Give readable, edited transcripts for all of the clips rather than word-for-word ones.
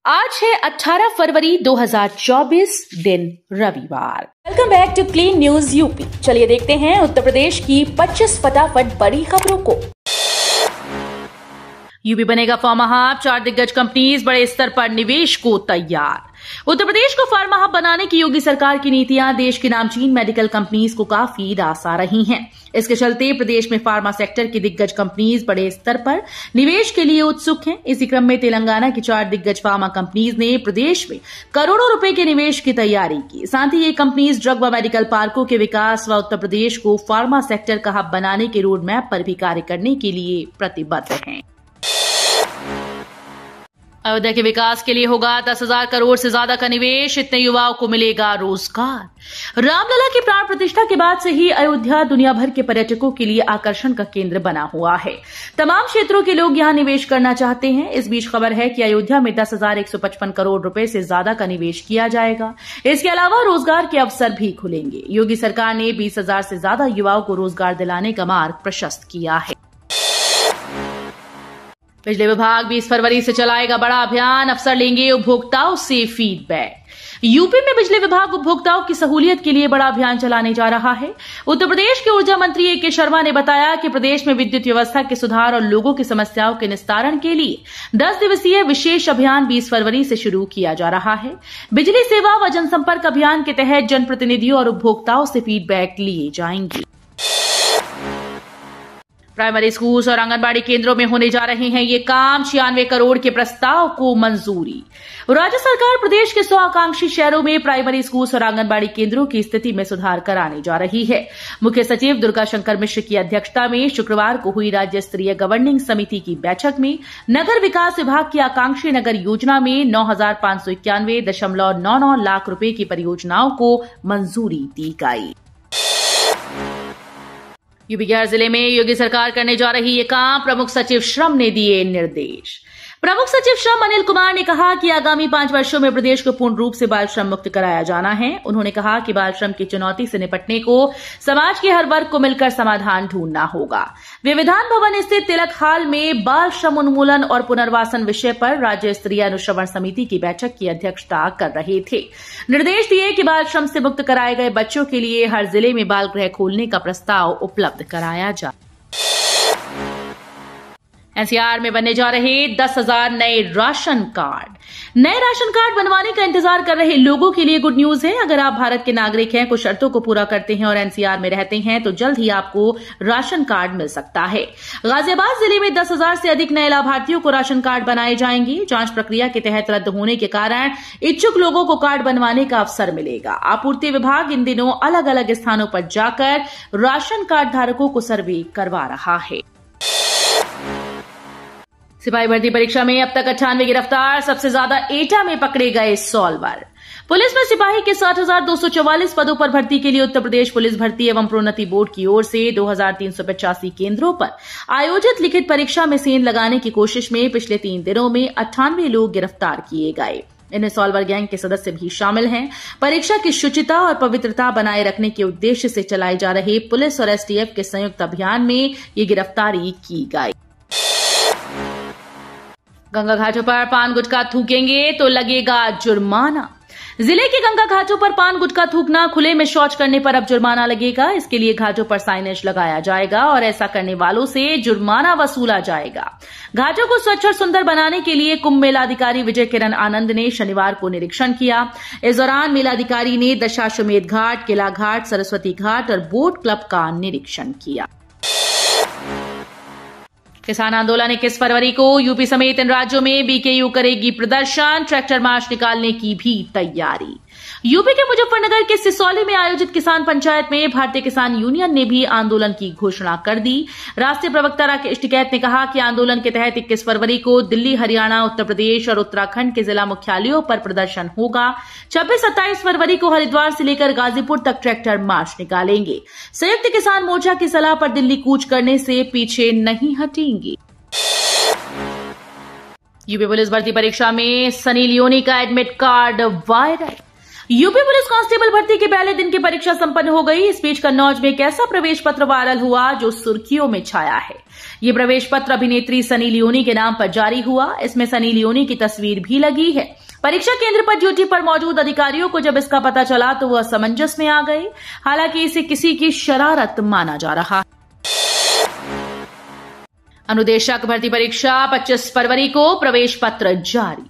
आज है 18 फरवरी 2024 दिन रविवार। Welcome back to clean news UP. चलिए देखते हैं उत्तर प्रदेश की 25 फटाफट बड़ी खबरों को। यूपी बनेगा फार्मा हब, 4 दिग्गज कंपनीज बड़े स्तर पर निवेश को तैयार। उत्तर प्रदेश को फार्मा हब बनाने की योगी सरकार की नीतियां देश की नामचीन मेडिकल कंपनीज को काफी रास आ रही हैं। इसके चलते प्रदेश में फार्मा सेक्टर की दिग्गज कंपनीज बड़े स्तर पर निवेश के लिए उत्सुक हैं। इसी क्रम में तेलंगाना की 4 दिग्गज फार्मा कंपनीज ने प्रदेश में करोड़ों रुपए के निवेश की तैयारी की। साथ ही ये कंपनीज ड्रग व मेडिकल पार्कों के विकास व उत्तर प्रदेश को फार्मा सेक्टर का हब बनाने के रोड मैप पर भी कार्य करने के लिए प्रतिबद्ध हैं। अयोध्या के विकास के लिए होगा 10,000 करोड़ से ज्यादा का निवेश, इतने युवाओं को मिलेगा रोजगार। रामलला की प्राण प्रतिष्ठा के बाद से ही अयोध्या दुनिया भर के पर्यटकों के लिए आकर्षण का केंद्र बना हुआ है। तमाम क्षेत्रों के लोग यहां निवेश करना चाहते हैं। इस बीच खबर है कि अयोध्या में 10,155 करोड़ रुपए से ज्यादा का निवेश किया जाएगा। इसके अलावा रोजगार के अवसर भी खुलेंगे। योगी सरकार ने 20,000 से ज्यादा युवाओं को रोजगार दिलाने का मार्ग प्रशस्त किया है। बिजली विभाग 20 फरवरी से चलाएगा बड़ा अभियान, अफसर लेंगे उपभोक्ताओं से फीडबैक। यूपी में बिजली विभाग उपभोक्ताओं की सहूलियत के लिए बड़ा अभियान चलाने जा रहा है। उत्तर प्रदेश के ऊर्जा मंत्री ए के शर्मा ने बताया कि प्रदेश में विद्युत व्यवस्था के सुधार और लोगों की समस्याओं के निस्तारण के लिए 10 दिवसीय विशेष अभियान 20 फरवरी से शुरू किया जा रहा है। बिजली सेवा व जनसंपर्क अभियान के तहत जनप्रतिनिधियों और उपभोक्ताओं से फीडबैक लिए जाएंगे। प्राइमरी स्कूल और आंगनबाड़ी केंद्रों में होने जा रहे हैं ये काम, 96 करोड़ के प्रस्ताव को मंजूरी। राज्य सरकार प्रदेश के 100 आकांक्षी शहरों में प्राइमरी स्कूल और आंगनबाड़ी केंद्रों की स्थिति में सुधार कराने जा रही है। मुख्य सचिव दुर्गा शंकर मिश्र की अध्यक्षता में शुक्रवार को हुई राज्य स्तरीय गवर्निंग समिति की बैठक में नगर विकास विभाग की आकांक्षी नगर योजना में 9,591.99 लाख रुपए की परियोजनाओं को मंजूरी दी गई। यूपी के हर जिले में योगी सरकार करने जा रही ये काम, प्रमुख सचिव श्रम ने दिए निर्देश। प्रमुख सचिव श्रम अनिल कुमार ने कहा कि आगामी 5 वर्षों में प्रदेश को पूर्ण रूप से बाल श्रम मुक्त कराया जाना है। उन्होंने कहा कि बाल श्रम की चुनौती से निपटने को समाज के हर वर्ग को मिलकर समाधान ढूंढना होगा। वे विधान भवन स्थित तिलक हाल में बाल श्रम उन्मूलन और पुनर्वासन विषय पर राज्य स्तरीय अनुश्रवण समिति की बैठक की अध्यक्षता कर रहे थे। निर्देश दिए कि बाल श्रम से मुक्त कराए गए बच्चों के लिए हर जिले में बाल गृह खोलने का प्रस्ताव उपलब्ध कराया जाए। एनसीआर में बनने जा रहे 10,000 नए राशन कार्ड। नए राशन कार्ड बनवाने का इंतजार कर रहे लोगों के लिए गुड न्यूज है। अगर आप भारत के नागरिक हैं, कुछ शर्तों को पूरा करते हैं और एनसीआर में रहते हैं तो जल्द ही आपको राशन कार्ड मिल सकता है। गाजियाबाद जिले में 10,000 से अधिक नए लाभार्थियों को राशन कार्ड बनाए जाएंगे। जांच प्रक्रिया के तहत रद्द होने के कारण इच्छुक लोगों को कार्ड बनवाने का अवसर मिलेगा। आपूर्ति विभाग इन दिनों अलग अलग स्थानों पर जाकर राशन कार्ड धारकों को सर्वे करवा रहा है। सिपाही भर्ती परीक्षा में अब तक 98 गिरफ्तार, सबसे ज्यादा एटा में पकड़े गए सॉल्वर। पुलिस में सिपाही के 60,244 पदों पर भर्ती के लिए उत्तर प्रदेश पुलिस भर्ती एवं प्रोन्नति बोर्ड की ओर से 2,385 केंद्रों पर आयोजित लिखित परीक्षा में सेंध लगाने की कोशिश में पिछले 3 दिनों में 98 लोग गिरफ्तार किए गए। इनमें सॉल्वर गैंग के सदस्य भी शामिल हैं। परीक्षा की शुचिता और पवित्रता बनाए रखने के उद्देश्य से चलाए जा रहे पुलिस और एसटीएफ के संयुक्त अभियान में ये गिरफ्तारी की गई। गंगा घाटों पर पान गुटखा थूकेंगे तो लगेगा जुर्माना। जिले के गंगा घाटों पर पान गुटखा थूकना, खुले में शौच करने पर अब जुर्माना लगेगा। इसके लिए घाटों पर साइनेज लगाया जाएगा और ऐसा करने वालों से जुर्माना वसूला जाएगा। घाटों को स्वच्छ और सुंदर बनाने के लिए कुंभ मेलाधिकारी विजय किरण आनंद ने शनिवार को निरीक्षण किया। इस दौरान मेलाधिकारी ने दशाश्वमेध घाट, किला घाट, सरस्वती घाट और बोट क्लब का निरीक्षण किया। किसान आंदोलन 21 फरवरी को यूपी समेत इन राज्यों में बीकेयू करेगी प्रदर्शन, ट्रैक्टर मार्च निकालने की भी तैयारी। यूपी के मुजफ्फरनगर के सिसौली में आयोजित किसान पंचायत में भारतीय किसान यूनियन ने भी आंदोलन की घोषणा कर दी। राष्ट्रीय प्रवक्ता राकेश टिकैत ने कहा कि आंदोलन के तहत 21 फरवरी को दिल्ली, हरियाणा, उत्तर प्रदेश और उत्तराखंड के जिला मुख्यालयों पर प्रदर्शन होगा। 26-27 फरवरी को हरिद्वार से लेकर गाजीपुर तक ट्रैक्टर मार्च निकालेंगे। संयुक्त किसान मोर्चा की सलाह पर दिल्ली कूच करने से पीछे नहीं हटेंगे। यूपी पुलिस भर्ती परीक्षा में सनी लियोनी का admit card viral. UP police constable भर्ती के पहले दिन की परीक्षा संपन्न हो गई। इस बीच कन्नौज में एक ऐसा प्रवेश पत्र वायरल हुआ जो सुर्खियों में छाया है। ये प्रवेश पत्र अभिनेत्री सनी लियोनी के नाम पर जारी हुआ। इसमें सनी लियोनी की तस्वीर भी लगी है। परीक्षा केंद्र पर ड्यूटी पर मौजूद अधिकारियों को जब इसका पता चला तो वह असमंजस में आ गए। हालांकि इसे किसी की शरारत माना जा रहा है। अनुदेशक भर्ती परीक्षा 25 फरवरी को प्रवेश पत्र जारी।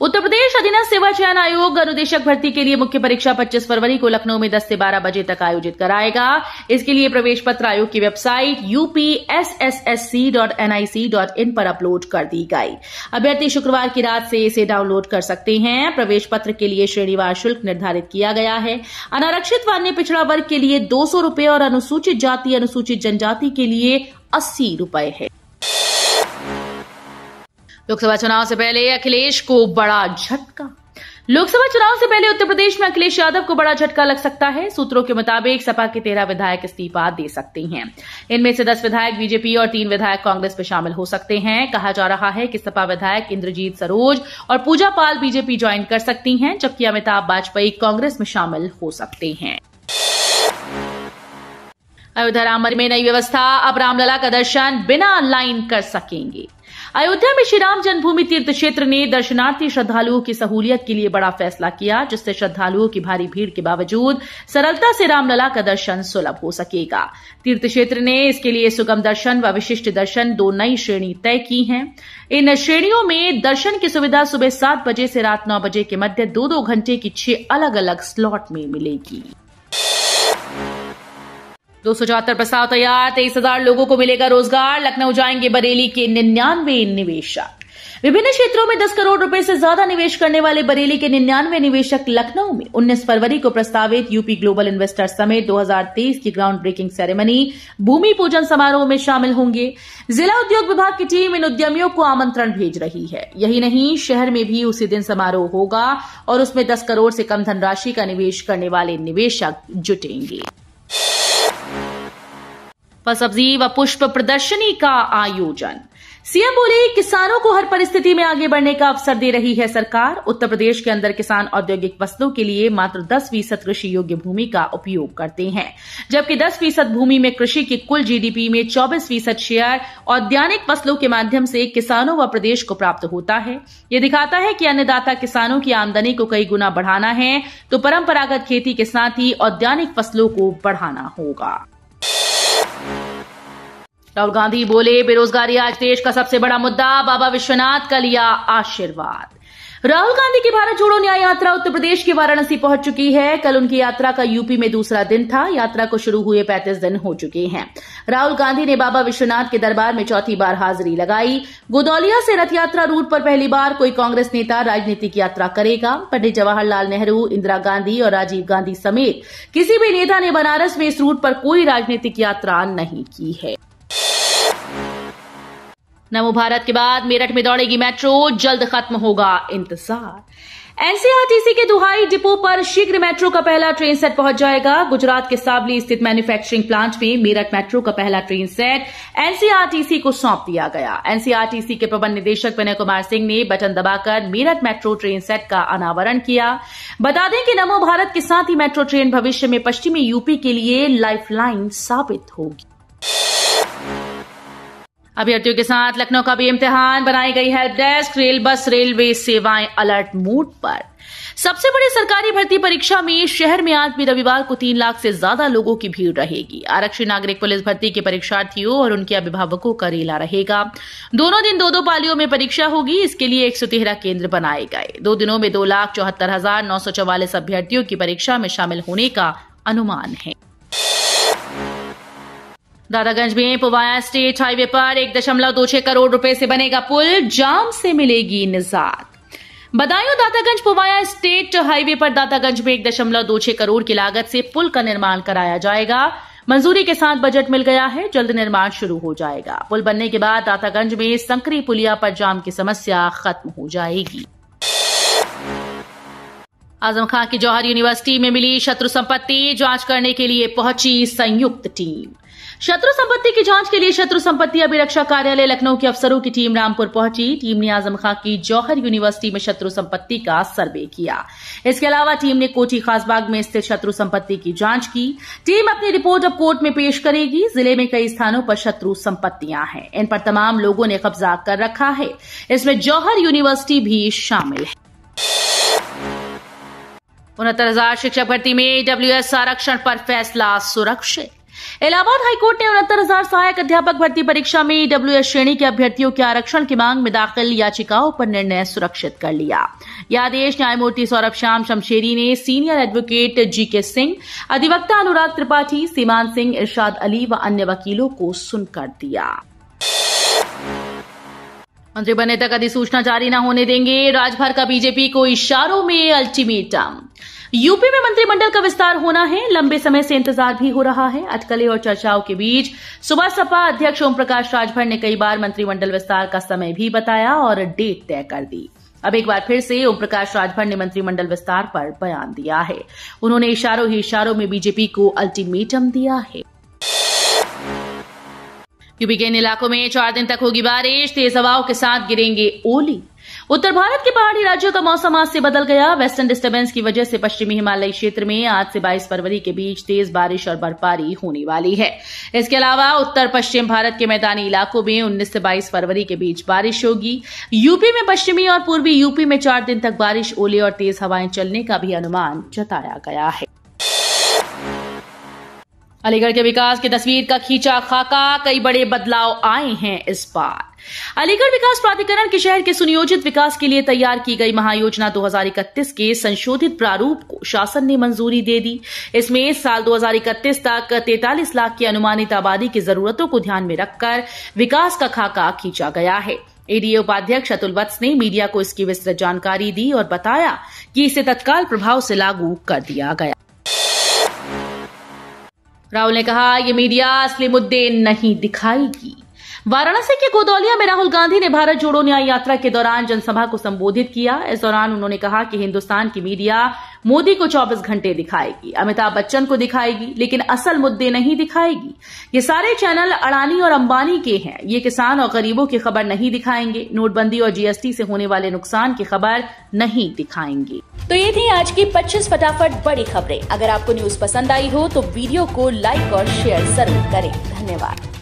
उत्तर प्रदेश अधीनस्थ सेवा चयन आयोग अनुदेशक भर्ती के लिए मुख्य परीक्षा 25 फरवरी को लखनऊ में 10 से 12 बजे तक आयोजित कराएगा। इसके लिए प्रवेश पत्र आयोग की वेबसाइट upsssc.nic.in पर अपलोड कर दी गई। अभ्यर्थी शुक्रवार की रात से इसे डाउनलोड कर सकते हैं। प्रवेश पत्र के लिए श्रेणीवार शुल्क निर्धारित किया गया है। अनारक्षित व अन्य पिछड़ा वर्ग के लिए 200 रुपए और अनुसूचित जाति अनुसूचित जनजाति के लिए 80 रुपए है। लोकसभा चुनाव से पहले अखिलेश को बड़ा झटका। लोकसभा चुनाव से पहले उत्तर प्रदेश में अखिलेश यादव को बड़ा झटका लग सकता है। सूत्रों के मुताबिक सपा के 13 विधायक इस्तीफा दे सकते हैं। इनमें से 10 विधायक बीजेपी और 3 विधायक कांग्रेस में शामिल हो सकते हैं। कहा जा रहा है कि सपा विधायक इंद्रजीत सरोज और पूजा पाल बीजेपी ज्वाइन कर सकती हैं, जबकि अमिताभ वाजपेयी कांग्रेस में शामिल हो सकते हैं। अयोध्या राम मंदिर में नई व्यवस्था, अब रामलला का दर्शन बिना लाइन कर सकेंगे। अयोध्या में श्री राम जन्मभूमि तीर्थ क्षेत्र ने दर्शनार्थी श्रद्धालुओं की सहूलियत के लिए बड़ा फैसला किया, जिससे श्रद्धालुओं की भारी भीड़ के बावजूद सरलता से रामलला का दर्शन सुलभ हो सकेगा। तीर्थ क्षेत्र ने इसके लिए सुगम दर्शन व विशिष्ट दर्शन 2 नई श्रेणी तय की हैं। इन श्रेणियों में दर्शन की सुविधा सुबह 7 बजे से रात 9 बजे के मध्य 2-2 घंटे की 6 अलग अलग स्लॉट में मिलेगी। 274 प्रस्ताव तैयार, 23,000 लोगों को मिलेगा रोजगार। लखनऊ जाएंगे बरेली के 99 निवेशक। विभिन्न क्षेत्रों में 10 करोड़ रुपए से ज्यादा निवेश करने वाले बरेली के 99 निवेशक लखनऊ में 19 फरवरी को प्रस्तावित यूपी ग्लोबल इन्वेस्टर समिट 2023 की ग्राउंड ब्रेकिंग सेरेमनी भूमि पूजन समारोह में शामिल होंगे। जिला उद्योग विभाग की टीम इन उद्यमियों को आमंत्रण भेज रही है। यही नहीं, शहर में भी उसी दिन समारोह होगा और उसमें 10 करोड़ से कम धनराशि का निवेश करने वाले निवेशक जुटेंगे। फल सब्जी व पुष्प प्रदर्शनी का आयोजन। सीएम बोले, किसानों को हर परिस्थिति में आगे बढ़ने का अवसर दे रही है सरकार। उत्तर प्रदेश के अंदर किसान औद्योगिक फसलों के लिए मात्र 10% कृषि योग्य भूमि का उपयोग करते हैं, जबकि 10% भूमि में कृषि की कुल जीडीपी में 24% शेयर औद्यानिक फसलों के माध्यम से किसानों व प्रदेश को प्राप्त होता है। यह दिखाता है कि अन्नदाता किसानों की आमदनी को कई गुना बढ़ाना है तो परंपरागत खेती के साथ ही औद्यानिक फसलों को बढ़ाना होगा। राहुल गांधी बोले, बेरोजगारी आज देश का सबसे बड़ा मुद्दा, बाबा विश्वनाथ का लिया आशीर्वाद। राहुल गांधी की भारत जोड़ो न्याय यात्रा उत्तर प्रदेश के वाराणसी पहुंच चुकी है। कल उनकी यात्रा का यूपी में दूसरा दिन था। यात्रा को शुरू हुए 35 दिन हो चुके हैं। राहुल गांधी ने बाबा विश्वनाथ के दरबार में चौथी बार हाजिरी लगाई। गोदौलिया से रथ यात्रा रूट पर पहली बार कोई कांग्रेस नेता राजनीतिक यात्रा करेगा। पंडित जवाहरलाल नेहरू, इंदिरा गांधी और राजीव गांधी समेत किसी भी नेता ने बनारस में इस रूट पर कोई राजनीतिक यात्रा नहीं की है। नमो भारत के बाद मेरठ में दौड़ेगी मेट्रो, जल्द खत्म होगा इंतजार। एनसीआरटीसी के दुहाई डिपो पर शीघ्र मेट्रो का पहला ट्रेन सेट पहुंच जाएगा। गुजरात के सावली स्थित मैन्युफैक्चरिंग प्लांट में मेरठ मेट्रो का पहला ट्रेन सेट एनसीआरटीसी को सौंप दिया गया। एनसीआरटीसी के प्रबंध निदेशक विनय कुमार सिंह ने बटन दबाकर मेरठ मेट्रो ट्रेन सेट का अनावरण किया। बता दें कि नमो भारत के साथ ही मेट्रो ट्रेन भविष्य में पश्चिमी यूपी के लिए लाइफलाइन साबित होगी। अभ्यर्थियों के साथ लखनऊ का भी इम्तिहान, बनाई गई help desk. Rail bus railway सेवाएं अलर्ट मोड पर। सबसे बड़ी सरकारी भर्ती परीक्षा में शहर में आज भी रविवार को 3 लाख से ज्यादा लोगों की भीड़ रहेगी। आरक्षी नागरिक पुलिस भर्ती के परीक्षार्थियों और उनके अभिभावकों का रेला रहेगा। दोनों दिन 2-2 पालियों में परीक्षा होगी। इसके लिए 113 केंद्र बनाए गए। 2 दिनों में 2,74,944 अभ्यर्थियों की परीक्षा में शामिल होने का अनुमान है। दादागंज में पुवाया स्टेट हाईवे पर 1.26 करोड़ रुपए से बनेगा पुल, जाम से मिलेगी निजात। बदायूं दातागंज पुवाया स्टेट हाईवे पर दातागंज में 1.26 करोड़ की लागत से पुल का निर्माण कराया जाएगा। मंजूरी के साथ बजट मिल गया है, जल्द निर्माण शुरू हो जाएगा। पुल बनने के बाद दातागंज में संकरी पुलिया पर जाम की समस्या खत्म हो जाएगी। आजम खां की जौहर यूनिवर्सिटी में मिली शत्रु संपत्ति, जांच करने के लिए पहुंची संयुक्त टीम। शत्रु संपत्ति की जांच के लिए शत्रु संपत्ति अभिरक्षा कार्यालय लखनऊ के अफसरों की टीम रामपुर पहुंची। टीम ने आजम खां की जौहर यूनिवर्सिटी में शत्रु संपत्ति का सर्वे किया। इसके अलावा टीम ने कोठी खासबाग में स्थित शत्रु संपत्ति की जांच की। टीम अपनी रिपोर्ट अब कोर्ट में पेश करेगी। जिले में कई स्थानों पर शत्रु संपत्तियां हैं, इन पर तमाम लोगों ने कब्जा कर रखा है। इसमें जौहर यूनिवर्सिटी भी शामिल है। 69,000 शिक्षक भर्ती में AWS आरक्षण पर फैसला सुरक्षित। इलाहाबाद हाईकोर्ट ने 69,000 सहायक अध्यापक भर्ती परीक्षा में AWS श्रेणी के अभ्यर्थियों के आरक्षण की मांग में दाखिल याचिकाओं पर निर्णय सुरक्षित कर लिया। यह आदेश न्यायमूर्ति सौरभ श्याम शमशेरी ने सीनियर एडवोकेट GK सिंह, अधिवक्ता अनुराग त्रिपाठी, सीमान सिंह, इरशाद अली व अन्य वकीलों को सुनकर दिया। मंत्री बनने तक अधिसूचना जारी न होने देंगे, राजभर का बीजेपी को इशारों में अल्टीमेटम। यूपी में मंत्रिमंडल का विस्तार होना है, लंबे समय से इंतजार भी हो रहा है। अटकलें और चर्चाओं के बीच सुबह सपा अध्यक्ष ओम प्रकाश राजभर ने कई बार मंत्रिमंडल विस्तार का समय भी बताया और डेट तय कर दी। अब एक बार फिर से ओम प्रकाश राजभर ने मंत्रिमंडल विस्तार पर बयान दिया है। उन्होंने इशारों ही इशारों में बीजेपी को अल्टीमेटम दिया है। यूपी के इन इलाकों में 4 दिन तक होगी बारिश, तेज हवाओं के साथ गिरेंगे ओले। उत्तर भारत के पहाड़ी राज्यों का मौसम आज से बदल गया। वेस्टर्न डिस्टर्बेंस की वजह से पश्चिमी हिमालयी क्षेत्र में आज से 22 फरवरी के बीच तेज बारिश और बर्फबारी होने वाली है। इसके अलावा उत्तर पश्चिम भारत के मैदानी इलाकों में 19 से 22 फरवरी के बीच बारिश होगी। यूपी में पश्चिमी और पूर्वी यूपी में 4 दिन तक बारिश, ओले और तेज हवाएं चलने का भी अनुमान जताया गया है। अलीगढ़ के विकास की तस्वीर का खींचा खाका, कई बड़े बदलाव आए हैं इस बार। अलीगढ़ विकास प्राधिकरण के शहर के सुनियोजित विकास के लिए तैयार की गई महायोजना 2031 के संशोधित प्रारूप को शासन ने मंजूरी दे दी। इसमें साल 2031 तक 43 लाख की अनुमानित आबादी की जरूरतों को ध्यान में रखकर विकास का खाका खींचा गया है। एडीए उपाध्यक्ष अतुल वत्स ने मीडिया को इसकी विस्तृत जानकारी दी और बताया कि इसे तत्काल प्रभाव से लागू कर दिया गया। राहुल ने कहा, ये मीडिया असली मुद्दे नहीं दिखाएगी। वाराणसी के गोदौलिया में राहुल गांधी ने भारत जोड़ो न्याय यात्रा के दौरान जनसभा को संबोधित किया। इस दौरान उन्होंने कहा कि हिंदुस्तान की मीडिया मोदी को 24 घंटे दिखाएगी, अमिताभ बच्चन को दिखाएगी, लेकिन असल मुद्दे नहीं दिखाएगी। ये सारे चैनल अडानी और अंबानी के हैं। ये किसान और गरीबों की खबर नहीं दिखाएंगे, नोटबंदी और GST से होने वाले नुकसान की खबर नहीं दिखाएंगे। तो ये थी आज की 25 फटाफट बड़ी खबरें। अगर आपको न्यूज पसंद आई हो तो वीडियो को लाइक और शेयर जरूर करें। धन्यवाद।